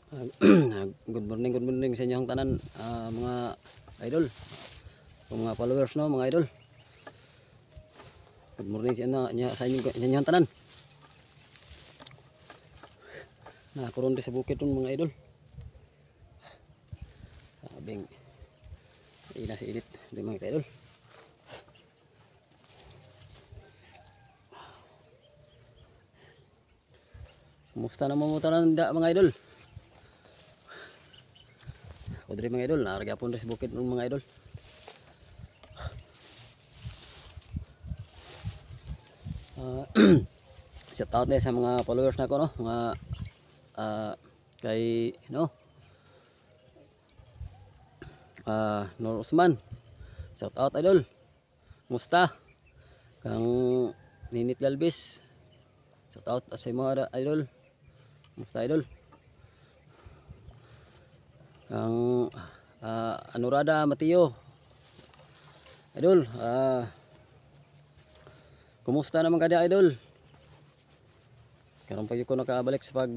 Good morning sa inyong tanan, mga idol, mga followers no, mga idol. Good morning sa inyong tanan. Nakaroon din sa bukid nun mga idol. Sabing ina si init din mga idol. Kumusta naman mo tanan mga idol? O diri mga idol, naragapon din sa bukid nun mga idol. Shout out din sa mga followers nako no, mga kay no Nur Usman. Shout out idol. Musta? Kang Ninit Galbis. Shout out sa mga idol. Musta idol? Kang Anurada Mateo. Idol, kumusta naman kada idol? Karon pa ko nakabalik sa pag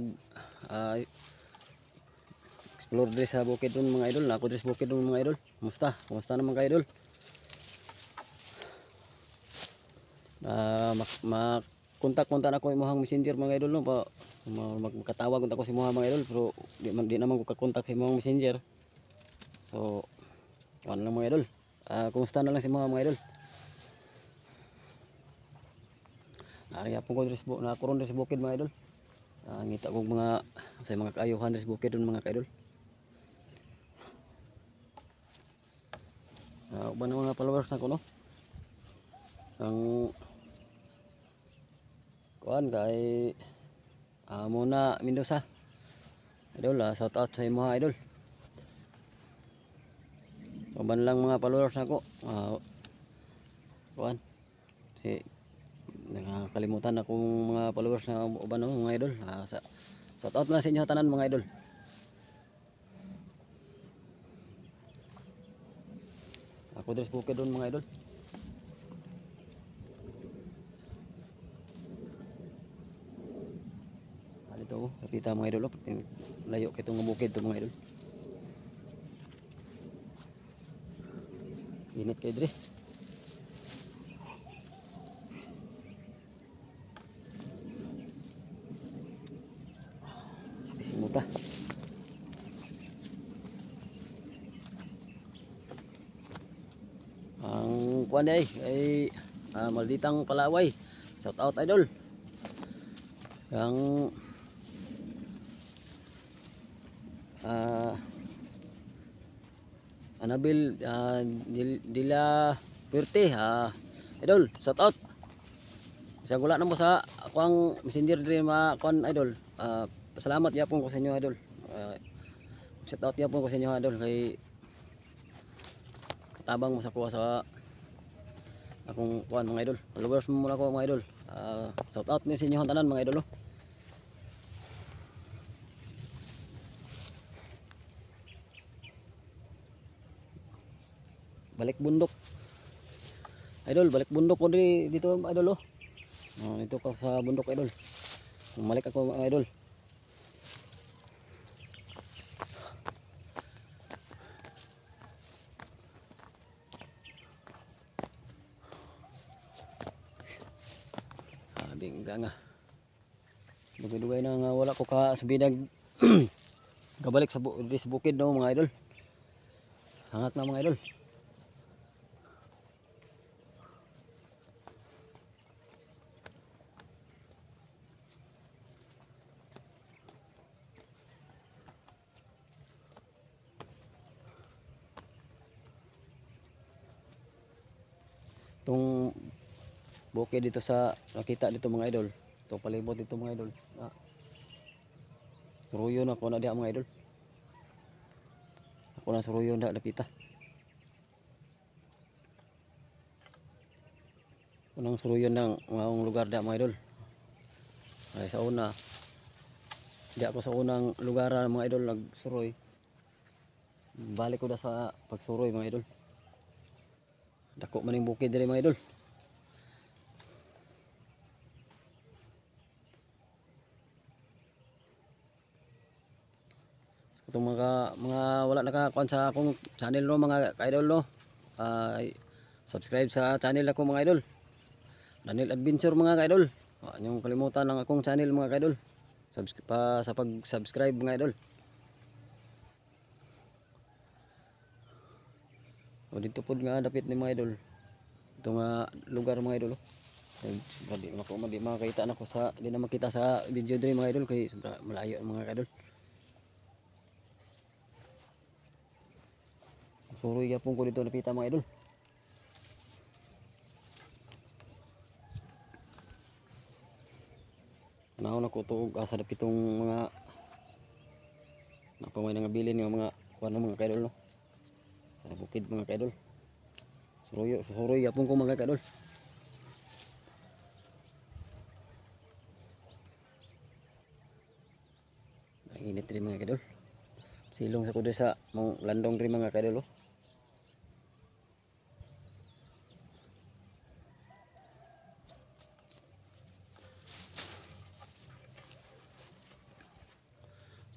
explore din sa bukid dun mga idol. Nako din sa bukid dun mga idol. Kumusta? Kumusta naman ka idol? Makontak-kontak ako imong messenger mga idol no pa magkatawag unta ko si mga idol pero di naman ko kakontak sa imong messenger. So ano lang mga idol. Kumusta na lang si mga idol? Nariyapon ko dres na karon dres bukid mga idol. Ngita kog mga kaayuhan dres bukid dun mga idol. Uban mga followers nako no. Ang kuan kay muna Mendoza. Idol, shout out sa mga idol. Uban lang mga followers nako. Kuan si nakakalimutan akong mga followers na uban no, mga idol. Shout out na sa inyo tanan mga idol. Ako dres bukid doon mga idol. Dito kapita mga idol, layo kay itong bukid to mga idol. Init kay dre. Simuta. Ang kuan ay Malditang Palaway. Shout out idol. Yang Anabil Dila Puerte idol, shout out. Sa gula na mo sa akong messenger diri ma kuan idol. Pasalamat yapon ko sa inyo idol. Shout out yapon ko sa inyo idol kay tabang mo sa kuha sa akong kuan mga idol. Followers mo muna ko mga idol. Shout out ni sa inyo tanan mga idol. Balik bundok. Idol, balik bundok ko dito idol dito ko sa bundok idol. Bumalik ako mga idol. Bingga nga. Dugay-dugay na nga wala ko ka subinag kabalik sa bukid no mga idol. Hangat na mga idol. Itong bukid dito sa nakita dito mga idol. Ito palibot dito mga idol. Suruyo na ako na diha mga idol. Ako na suruyo na dapita. Unang suruyo ng maong lugar diha mga idol. Ay sa una di ako sa unang lugar mga idol nagsuroy. Balik ko na sa pagsuroy mga idol. Dako maning bukid diri mga idol. Itong mga wala nakakuan sa akong channel no mga ka-idol no. Subscribe sa channel ako mga idol. Daniel Adventure mga ka-idol. Yung kalimutan ng akong channel mga ka-idol. Sa pag-subscribe mga idol. O dito pod nga dapit ni mga idol. Ito nga lugar mga idol. Di makakita na ko sa di na makita sa video diri mga idol kay sobra malayo mga ka-idol. Suroy yapon ko dito nakita mga idol. Naon ako tuog asa dapitong mga napamay nga bilin yung mga kuan mga ka-idol no. Sa bukid mga ka-idol. Suroy yapon ko mga ka-idol. Ang init rin mga ka-idol. Silong sa kudo sa mong landong rin mga ka-idol oh.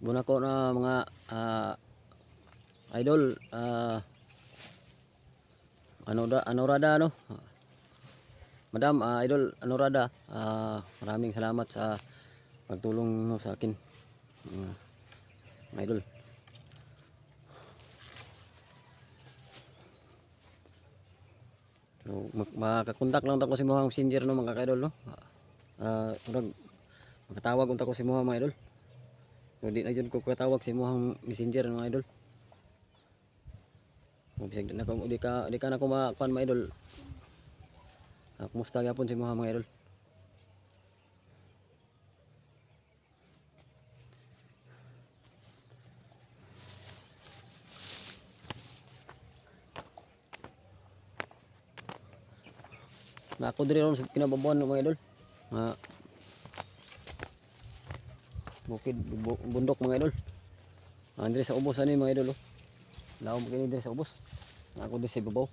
Muna ko na mga idol Anorada no. Madam idol Anorada, maraming salamat sa pagtulong no sa akin. Mga idol. So, makakontak lang ako si mga messenger no mga ka-idol no. Makatawag unta ko si mga idol. So, di na dyan ko katawag si mga messenger mga idol. Bisag na ko di ka na ko makuan mga idol. Kumusta gyapon si mga idol? Na ako diri ron sa kinababuan mga idol. Bukid bundok mga idol. Andre sa ubos ani mga idol oh. Laom kini dire sa ubos. Na ako diri sa ibabaw.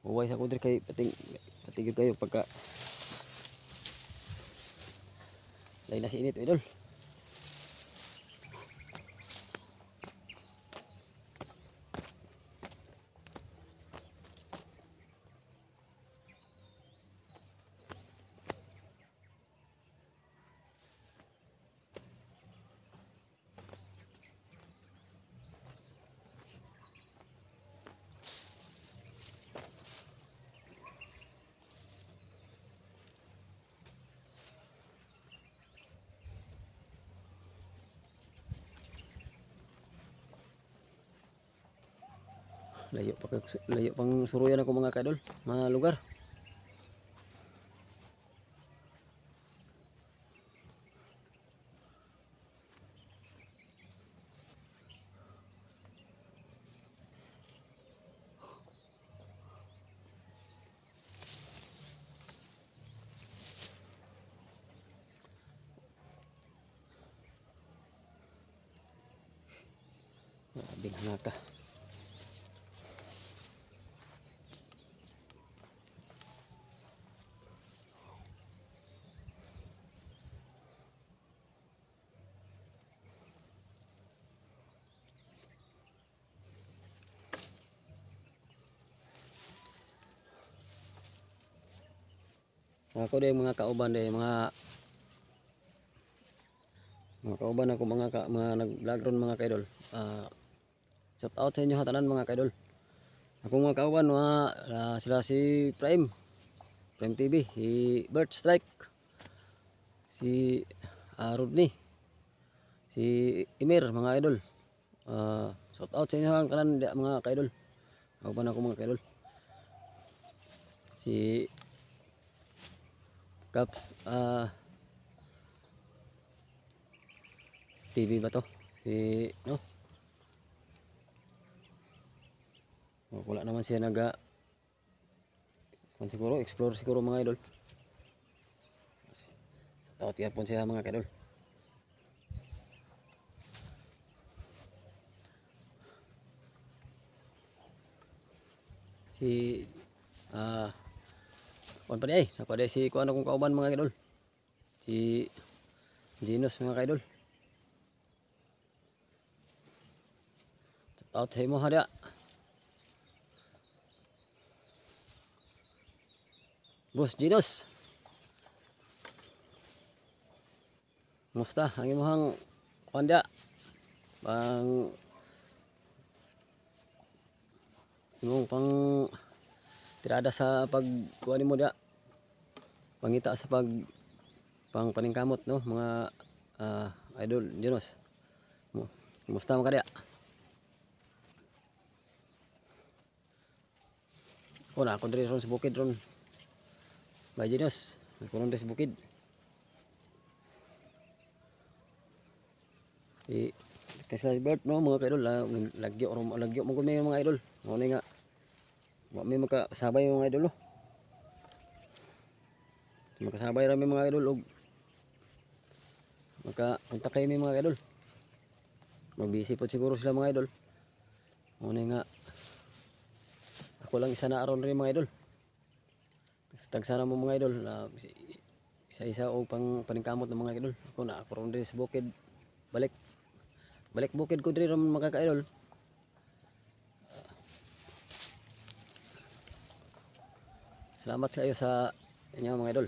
Uway sa kudir kay patigil kayo pagka lay na si init idol. Layo pang suruyan ako mga kadol, mga lugar. Grabing hangaka. Ako din mga kauban din mga kauban ako mga nag-vlog ron mga kaidol. Shout out sa inyo tanan mga kaidol. Ako mga kauban sila si Prime TV, si Bert Strike, si Rodney, si Emir mga idol. Shout out sa inyo kanan mga kaidol. Kauban ako mga kaidol. Si Caps TV ba to? Si no? Wala naman siya siguro explore siguro mga idol. Sa tawat yapon siya mga idol. Si kuan pa di ay, napa di si kuan akong kauban mga kaidol. Si Genos mga kaidol. Shout out sa imo ha dia. Boss Genos. Musta ang imong kuan dia? Pang imong pang tirada sa pagkuha mo dia, pangita sa pang paningkamot no mga idol Genos. Kumusta man ka dia? Ako diri ron sa bukid ron. Bay Genos, ako ron diri sa bukid. Kasi Bert no mga kaidol, lagyo mo ko mga idol. Mo ni nga wa may makasabay mga idol no. Makasabay ra mga idol og maka-kontak kayo mga idol. Magbisi po siguro sila mga idol. Mo ni nga ako lang isa na aron rin mga idol. Tagsana mo mga idol, isa-isa o paningkamot ng mga idol. Ako ron rin sa bukid. Balik bukid ko diri ron mga ka-idol. Salamat sa iyo sa inyo mga idol.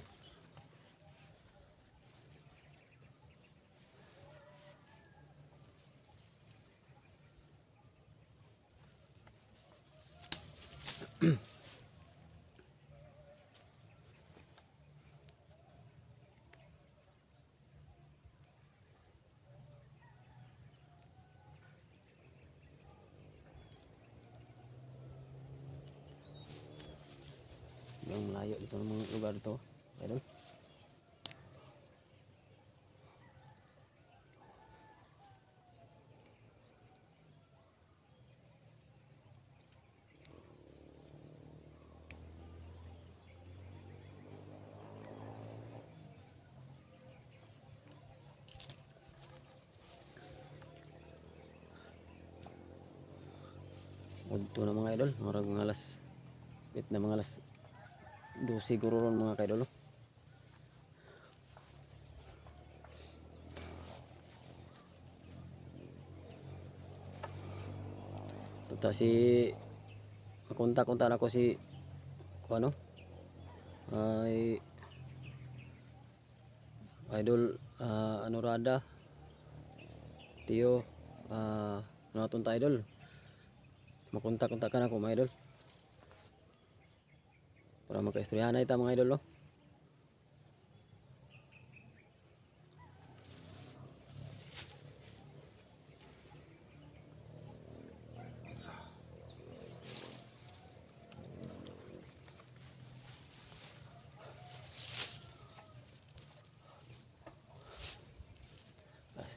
Yung malayo dito ng mga lugar dito, idol. Udto na mga idol, marag mga alas wait na mga alas 12 siguro ron mga kaidol. Tuta si makontak-kontak ako si ano ay idol Anuradha Tio natunta idol, makontak-kontakan ako mga idol para magkaistoryahan na ita mga idol no.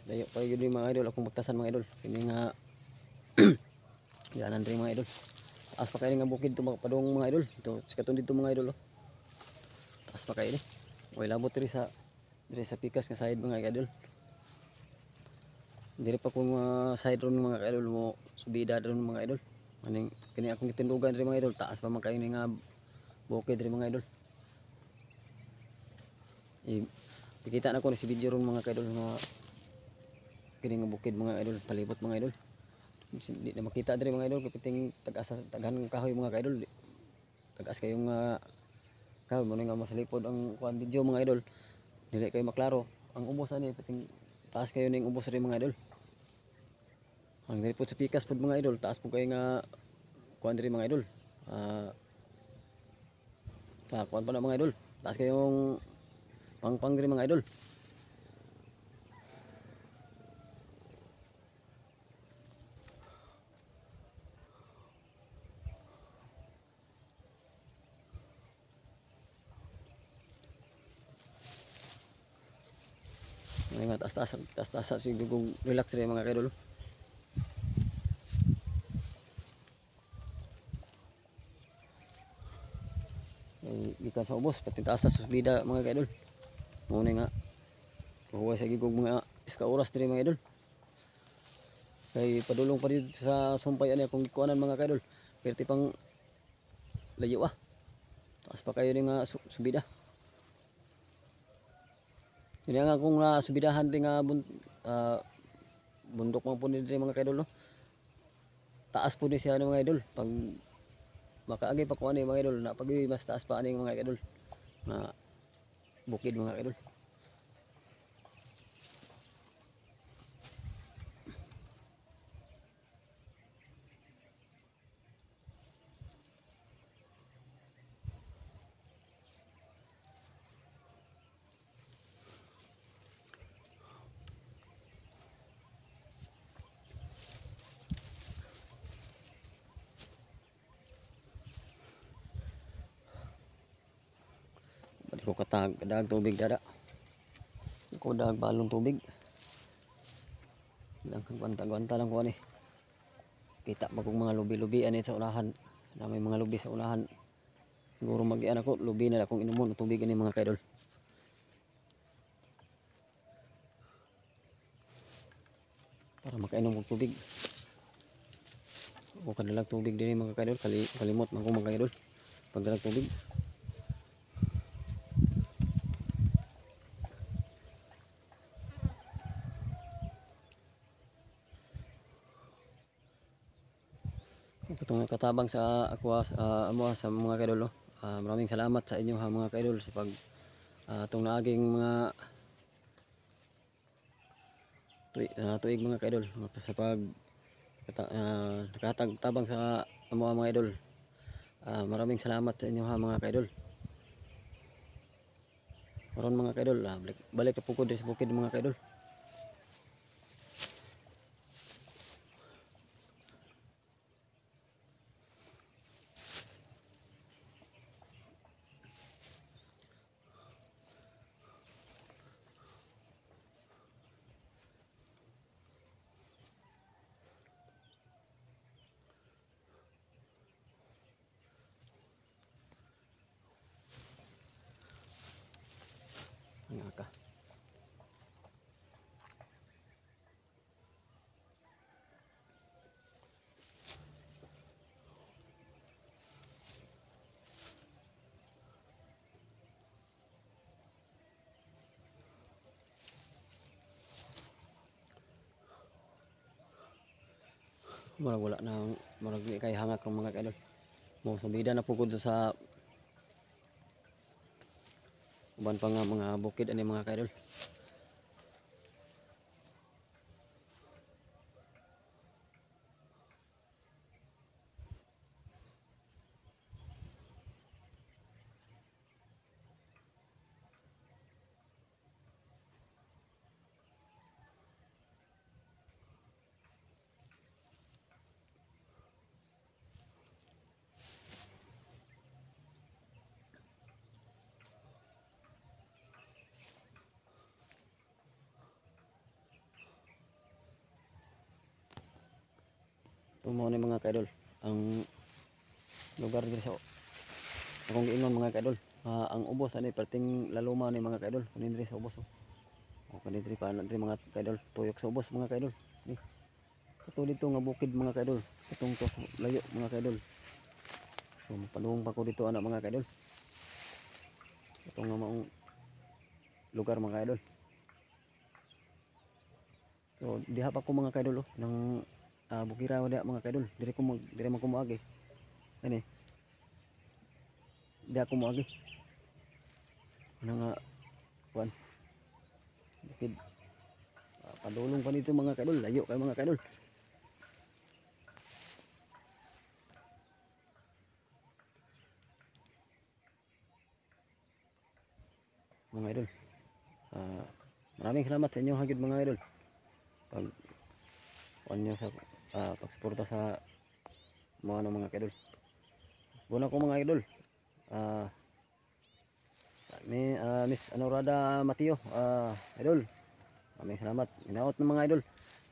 Dayo pa yun yung mga idol akong magtasan mga idol. Kini nga yanan rin mga idol. Taas pa kayo nga bukid ito padong mga idol. Ito sikatong dito mga idol. Taas pa kayo ni. Way labot diri sa pikas nga side mga idol. Diri pa kung side ron mga idol mo subida ron mga idol. Aning kini akong gitindugan diri mga idol. Taas pa man kayo ni nga bukid diri mga idol. Pikita na ko ni si video ron mga idol nga kini nga bukid mga idol, palibot mga idol. Hindi na makita diri mga idol kapiting tag-an kahoy mga idol. Tag-as kayong kahoy mo nga masalipod ang kuan video mga idol. Dili kayo maklaro. Ang ubos ani piting taas kayo ning ubos rin mga idol. Ang diri pud sa pikas pud mga idol, taas pud kayo nga kuan diri mga idol. Kuan pa na mga idol. Taas kayong pangpang diri mga idol. Ay nga taas-taas siguro relax rin mga kaidol. Ay gikan sa ubos pati taas sa suslida mga kaidol. Muna nga huwag sa gigog mga iska oras rin mga idol. Kay padulong pa dito sa sumpay ani akong gikuanan mga kaidol. Perti pang layo taas pa kayo ning subida. Yun nga kung subidahan din nga bundok man po din mga kaidol, no? Taas po din siya mga idol. Pag makaagi pa ko ani mga idol, na pag mas taas pa ani mga idol na bukid mga idol. Balik ko kadag tubig dada. Ko dag balong tubig. Lang gwanta-gwanta lang ko ani. Kita pa kong mga lubi-lubi ani sa unahan. Na may mga lubi sa unahan. Siguro mag-ian ako, lubi na akong inumon tubig ani mga kaidol. Para makainom og tubig. O kadalag tubig din mga kaidol, kalimot man ko mga kaidol. Pagdalag tubig. Itong katabang sa ako sa mga kaidol, no? Maraming salamat sa inyo ha mga kaidol sa pag itong naaging mga tuig mga kaidol sa pag nakatagtabang sa mga idol. Maraming salamat sa inyo ha mga kaidol. Karon mga kaidol, balik na po ko sa bukid mga kaidol. Nga ka. Wala na marag di kay hangak ang mga kaidol. Mo subida na pugod sa uban pa nga mga bukid ani mga kaidol. Tumo ni mga kaidol ang lugar diri sa akong giingon mga kaidol. Ang ubos ani perting laluma ni mga kaidol kunin diri sa ubos. O kunin diri pa diri mga kaidol tuyok sa ubos mga kaidol. Ni kato dito nga bukid mga kaidol. Katong to sa layo mga kaidol. So mapadung pa ko dito ana mga kaidol. Ito nga maong lugar mga kaidol. So diha pa ko mga kaidol nang bukira wala mga kaidol. Dire man ko moagi. Ani. Di ako moagi. Ano nga kuan. Bukid. Padulong pa dito mga kaidol, layo kay mga kaidol. Mga idol. Maraming salamat sa inyo hagid mga idol. Pag nyo sa pagsuporta sa mga kaidol. Buna ko mga idol. Miss Anorada Mateo, idol. Maraming salamat. Inaot ng mga idol.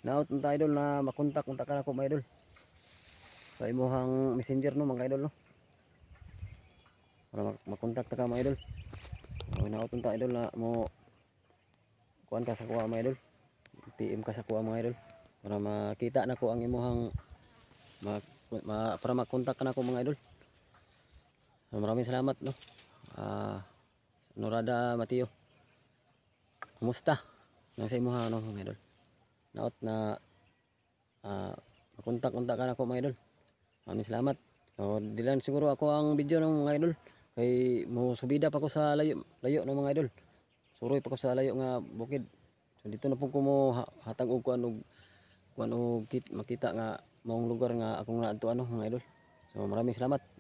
Inaot ng idol na makontak unta ka na ko mga idol. Sa imuhang messenger no mga idol no. Para makontak ta ka mga idol. Inaot ng idol na mo kuan ka sa kuha mga idol. PM ka sa kuha mga idol. Para makita na ko ang imuhang para makontak ka na ko mga idol. So, maraming salamat no. Ah, Norada Mateo. Kumusta? Nang sa imo ha no mga idol. Naot na makontak-kontak ka na ako mga idol. Maraming salamat. O, dilan siguro ako ang video ng mga idol. Kay mo subida pa ko sa layo, layo ng mga idol. Suroy pa ko sa layo nga bukid. So dito na po ko mo hatag og kuan og makita nga maong lugar nga akong naadto ano mga idol. So maraming salamat.